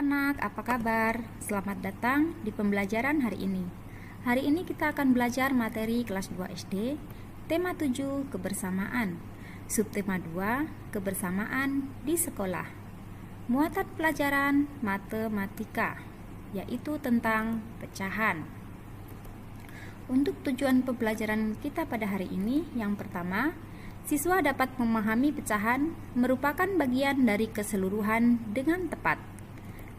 anak-anak, apa kabar? Selamat datang di pembelajaran hari ini. Hari ini kita akan belajar materi kelas 2 SD, tema 7, kebersamaan. Subtema 2, kebersamaan di sekolah. Muatan pelajaran matematika, yaitu tentang pecahan. Untuk tujuan pembelajaran kita pada hari ini, yang pertama, siswa dapat memahami pecahan merupakan bagian dari keseluruhan dengan tepat.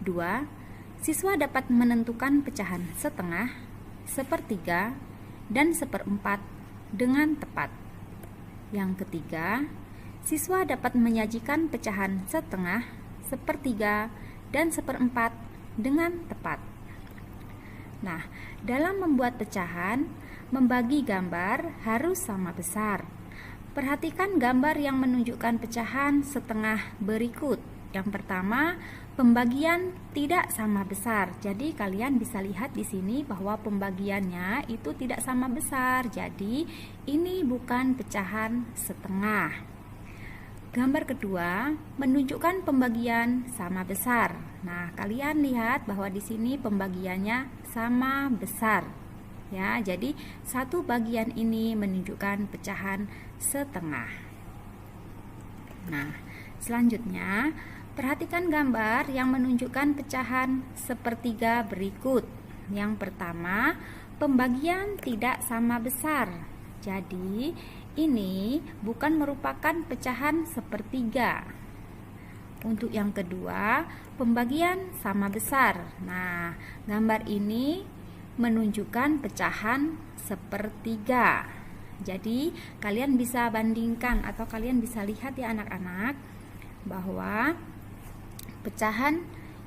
2. Siswa dapat menentukan pecahan setengah, sepertiga, dan seperempat dengan tepat. Yang ketiga, siswa dapat menyajikan pecahan setengah, sepertiga, dan seperempat dengan tepat. Nah, dalam membuat pecahan, membagi gambar harus sama besar. Perhatikan gambar yang menunjukkan pecahan setengah berikut. Yang pertama, pembagian tidak sama besar. Jadi kalian bisa lihat di sini bahwa pembagiannya itu tidak sama besar. Jadi ini bukan pecahan setengah. Gambar kedua menunjukkan pembagian sama besar. Nah, kalian lihat bahwa di sini pembagiannya sama besar. Ya, jadi satu bagian ini menunjukkan pecahan setengah. Nah, selanjutnya perhatikan gambar yang menunjukkan pecahan sepertiga berikut. Yang pertama, pembagian tidak sama besar. Jadi, ini bukan merupakan pecahan sepertiga. Untuk yang kedua, pembagian sama besar. Nah, gambar ini menunjukkan pecahan sepertiga. Jadi kalian bisa bandingkan atau kalian bisa lihat ya anak-anak bahwa pecahan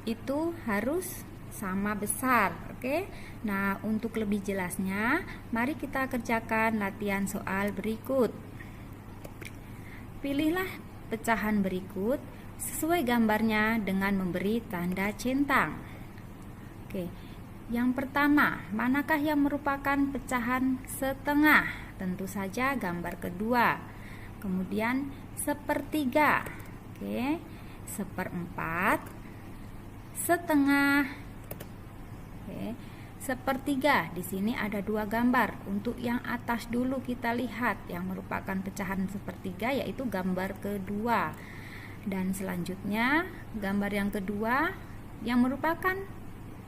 itu harus sama besar. Oke. Nah, untuk lebih jelasnya, mari kita kerjakan latihan soal berikut. Pilihlah pecahan berikut sesuai gambarnya dengan memberi tanda centang. Oke. Yang pertama, manakah yang merupakan pecahan setengah? Tentu saja gambar kedua. Kemudian sepertiga. Oke. Seperempat. Setengah. Oke. Sepertiga. Di sini ada dua gambar. Untuk yang atas dulu kita lihat yang merupakan pecahan sepertiga, yaitu gambar kedua. Dan selanjutnya gambar yang kedua yang merupakan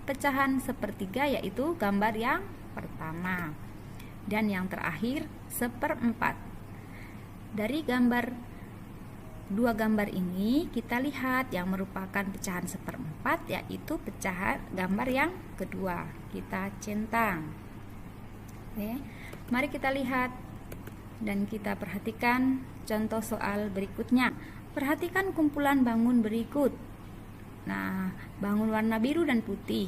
pecahan sepertiga, yaitu gambar yang pertama. Dan yang terakhir seperempat. Dari dua gambar ini kita lihat yang merupakan pecahan seperempat, yaitu pecahan gambar yang kedua. Kita centang. Oke. Mari kita lihat dan kita perhatikan contoh soal berikutnya. Perhatikan kumpulan bangun berikut. Nah, bangun warna biru dan putih.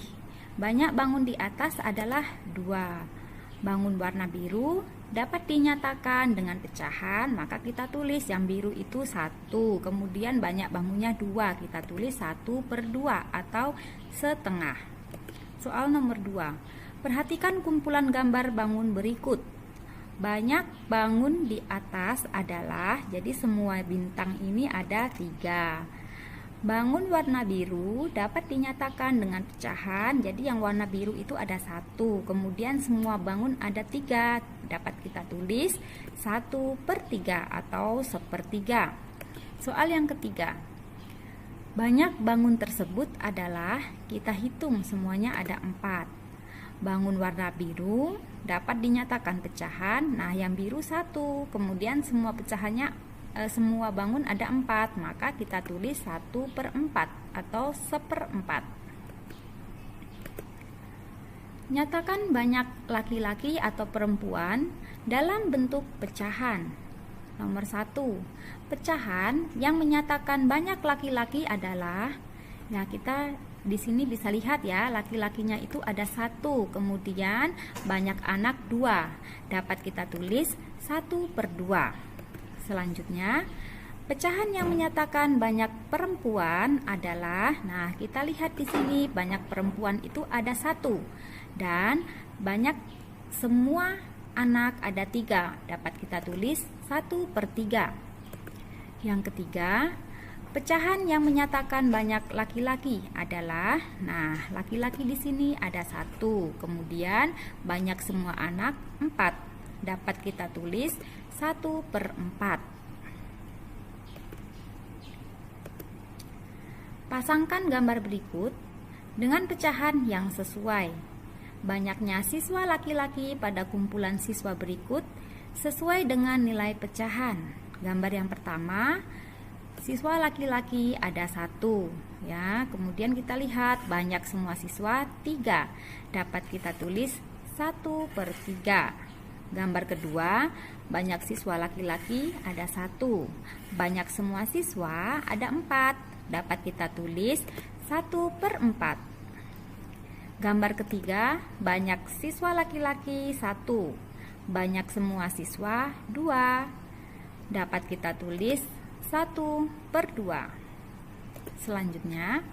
Banyak bangun di atas adalah 2. Bangun warna biru dapat dinyatakan dengan pecahan, maka kita tulis yang biru itu 1. Kemudian banyak bangunnya 2, kita tulis 1/2 atau setengah. Soal nomor 2. Perhatikan kumpulan gambar bangun berikut. Banyak bangun di atas adalah, jadi semua bintang ini ada 3. Bangun warna biru dapat dinyatakan dengan pecahan. Jadi yang warna biru itu ada 1. Kemudian semua bangun ada 3. Dapat kita tulis 1/3 atau sepertiga. Soal yang ketiga. Banyak bangun tersebut adalah, kita hitung semuanya ada 4. Bangun warna biru dapat dinyatakan pecahan. Nah, yang biru 1. Kemudian semua pecahannya semua bangun ada 4, maka kita tulis 1/4 atau seperempat. Nyatakan banyak laki-laki atau perempuan dalam bentuk pecahan. Nomor 1. Pecahan yang menyatakan banyak laki-laki adalah, nah kita di sini bisa lihat ya, laki-lakinya itu ada 1, kemudian banyak anak 2. Dapat kita tulis 1/2. Selanjutnya, pecahan yang menyatakan banyak perempuan adalah, nah kita lihat di sini banyak perempuan itu ada 1 dan banyak semua anak ada 3. Dapat kita tulis 1/3. Yang ketiga, Pecahan yang menyatakan banyak laki-laki adalah, nah laki-laki di sini ada 1, kemudian banyak semua anak 4. Dapat kita tulis 1/4. Pasangkan gambar berikut dengan pecahan yang sesuai. Banyaknya siswa laki-laki pada kumpulan siswa berikut sesuai dengan nilai pecahan. Gambar yang pertama, siswa laki-laki ada 1 ya. Kemudian kita lihat banyak semua siswa 3. Dapat kita tulis 1/3. Gambar kedua, banyak siswa laki-laki ada 1. Banyak semua siswa ada 4. Dapat kita tulis 1/4. Gambar ketiga, banyak siswa laki-laki 1. Banyak semua siswa 2. Dapat kita tulis 1/2. Selanjutnya,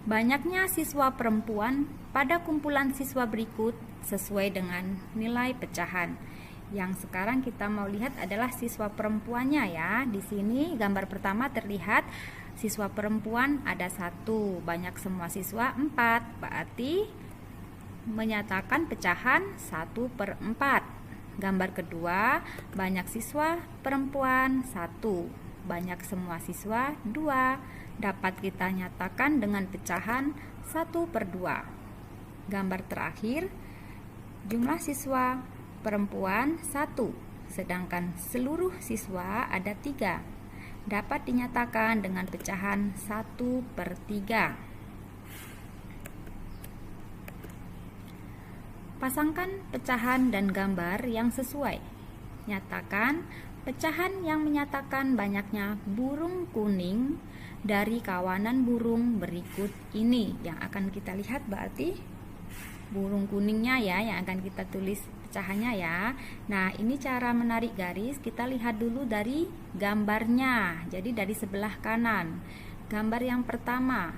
banyaknya siswa perempuan pada kumpulan siswa berikut sesuai dengan nilai pecahan. Yang sekarang kita mau lihat adalah siswa perempuannya ya. Di sini gambar pertama terlihat siswa perempuan ada 1, banyak semua siswa 4. Berarti menyatakan pecahan 1/4. Gambar kedua, banyak siswa perempuan 1, banyak semua siswa 2. Dapat kita nyatakan dengan pecahan 1/2. Gambar terakhir, jumlah siswa perempuan 1, sedangkan seluruh siswa ada 3. Dapat dinyatakan dengan pecahan 1/3. Pasangkan pecahan dan gambar yang sesuai. Nyatakan pecahan yang menyatakan banyaknya burung kuning dari kawanan burung berikut ini. Yang akan kita lihat berarti burung kuningnya ya, yang akan kita tulis pecahannya ya. Nah, ini cara menarik garis. Kita lihat dulu dari gambarnya. Jadi dari sebelah kanan. Gambar yang pertama,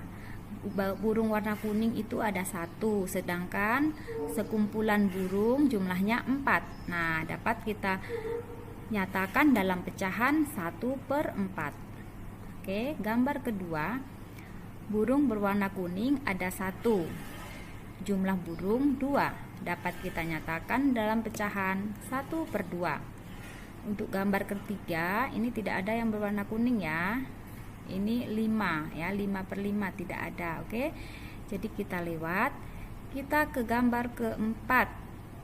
burung warna kuning itu ada 1, sedangkan sekumpulan burung jumlahnya 4. Nah, dapat kita nyatakan dalam pecahan 1/4. Oke, gambar kedua, burung berwarna kuning ada 1, jumlah burung 2. Dapat kita nyatakan dalam pecahan 1/2. Untuk gambar ketiga, ini tidak ada yang berwarna kuning ya. Ini 5 ya, 5/5 tidak ada. Oke, jadi kita lewat. Kita ke gambar keempat,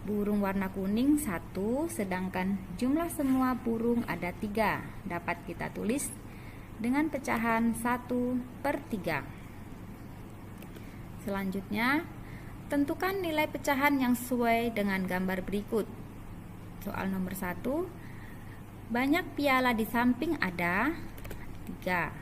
burung warna kuning 1, sedangkan jumlah semua burung ada 3. Dapat kita tulis dengan pecahan 1/3. Selanjutnya, tentukan nilai pecahan yang sesuai dengan gambar berikut. Soal nomor 1, banyak piala di samping ada 3.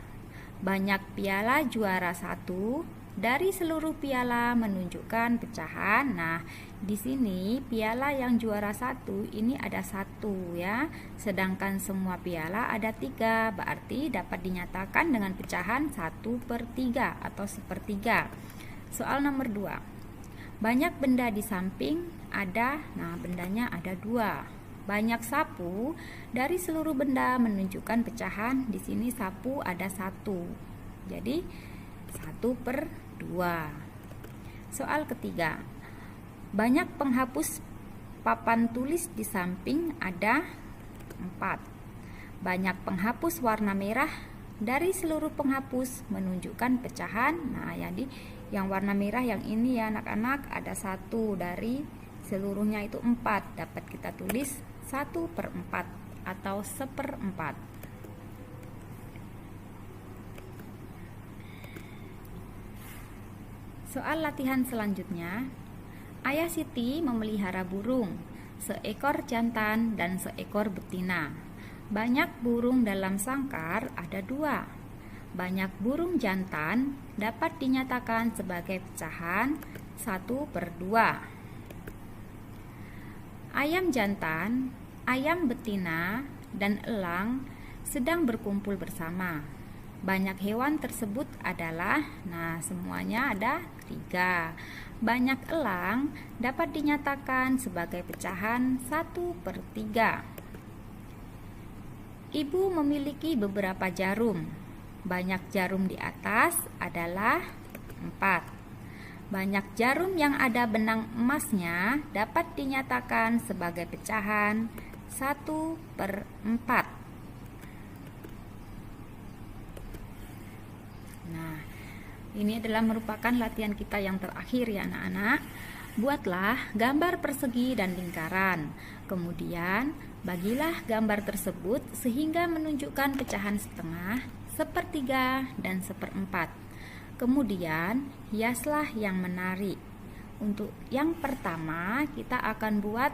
Banyak piala juara 1 dari seluruh piala menunjukkan pecahan. Nah, di sini piala yang juara 1 ini ada 1 ya, sedangkan semua piala ada 3. Berarti dapat dinyatakan dengan pecahan 1/3 atau 1/3. Soal nomor 2, banyak benda di samping ada, nah bendanya ada 2. Banyak sapu dari seluruh benda menunjukkan pecahan. Di sini sapu ada 1. Jadi 1/2. Soal ketiga, banyak penghapus papan tulis di samping ada 4. Banyak penghapus warna merah dari seluruh penghapus menunjukkan pecahan. Nah, yang warna merah yang ini ya anak-anak ada 1, dari seluruhnya itu 4. Dapat kita tulis 1/4 atau 1/4. Soal latihan selanjutnya, Ayah Siti memelihara burung, seekor jantan dan seekor betina. Banyak burung dalam sangkar ada 2. Banyak burung jantan dapat dinyatakan sebagai pecahan 1/2. Ayam jantan, ayam betina, dan elang sedang berkumpul bersama. Banyak hewan tersebut adalah, nah semuanya ada 3. Banyak elang dapat dinyatakan sebagai pecahan 1/3. Ibu memiliki beberapa jarum. banyak jarum di atas adalah 4. Banyak jarum yang ada benang emasnya dapat dinyatakan sebagai pecahan 1/4. Nah, ini adalah merupakan latihan kita yang terakhir ya anak-anak. Buatlah gambar persegi dan lingkaran. Kemudian bagilah gambar tersebut sehingga menunjukkan pecahan setengah, sepertiga, dan 1/4. Kemudian hiaslah yang menarik. Untuk yang pertama kita akan buat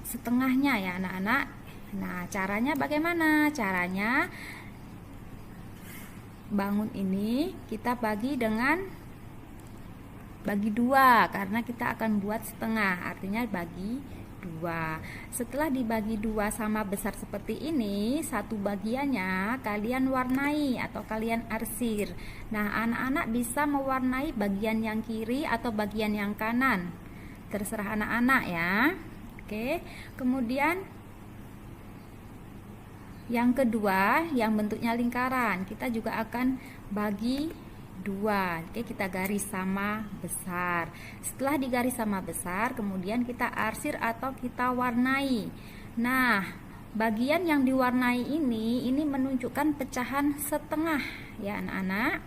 setengahnya ya anak-anak. Nah, caranya bagaimana? Caranya bangun ini kita bagi dua, karena kita akan buat setengah, artinya bagi dua. Setelah dibagi dua sama besar seperti ini, satu bagiannya kalian warnai atau kalian arsir. Nah, anak-anak bisa mewarnai bagian yang kiri atau bagian yang kanan, terserah anak-anak ya. Oke, kemudian yang kedua, yang bentuknya lingkaran, kita juga akan bagi dua. Oke, kita garis sama besar. Setelah digaris sama besar, kemudian kita arsir atau kita warnai. Nah, bagian yang diwarnai ini menunjukkan pecahan setengah ya anak-anak.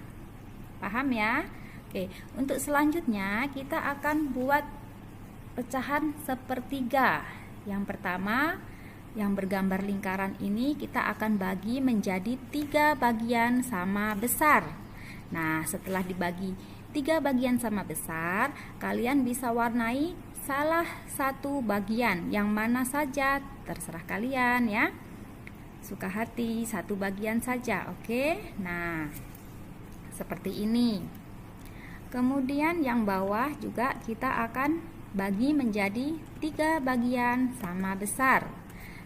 Paham ya? Oke, untuk selanjutnya kita akan buat pecahan sepertiga. Yang pertama, yang bergambar lingkaran ini kita akan bagi menjadi 3 bagian sama besar. Nah, setelah dibagi 3 bagian sama besar, kalian bisa warnai salah satu bagian, yang mana saja terserah kalian ya. Suka hati, satu bagian saja, oke? Nah, seperti ini. Kemudian yang bawah juga kita akan bagi menjadi 3 bagian sama besar.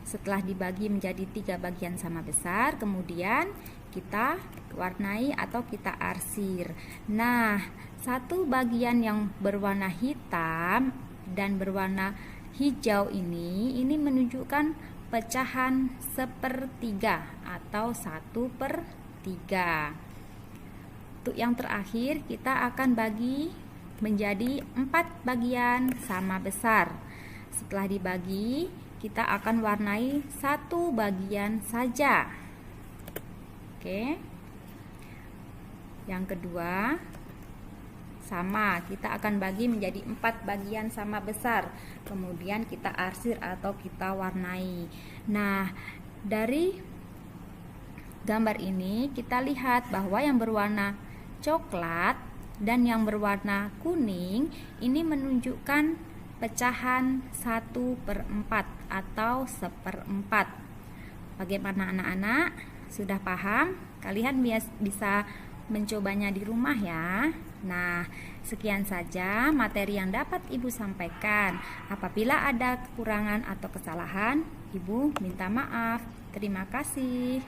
Setelah dibagi menjadi 3 bagian sama besar, kemudian kita warnai atau kita arsir. Nah, satu bagian yang berwarna hitam dan berwarna hijau ini menunjukkan pecahan sepertiga atau 1/3. Untuk yang terakhir kita akan bagi menjadi 4 bagian sama besar. Setelah dibagi, kita akan warnai 1 bagian saja. Oke. Yang kedua sama, kita akan bagi menjadi 4 bagian sama besar. Kemudian kita arsir atau kita warnai. Nah, dari gambar ini kita lihat bahwa yang berwarna coklat dan yang berwarna kuning ini menunjukkan pecahan 1/4 atau 1/4. Bagaimana anak-anak? Sudah paham? Kalian bisa mencobanya di rumah ya. Nah, sekian saja materi yang dapat Ibu sampaikan. Apabila ada kekurangan atau kesalahan, Ibu minta maaf. Terima kasih.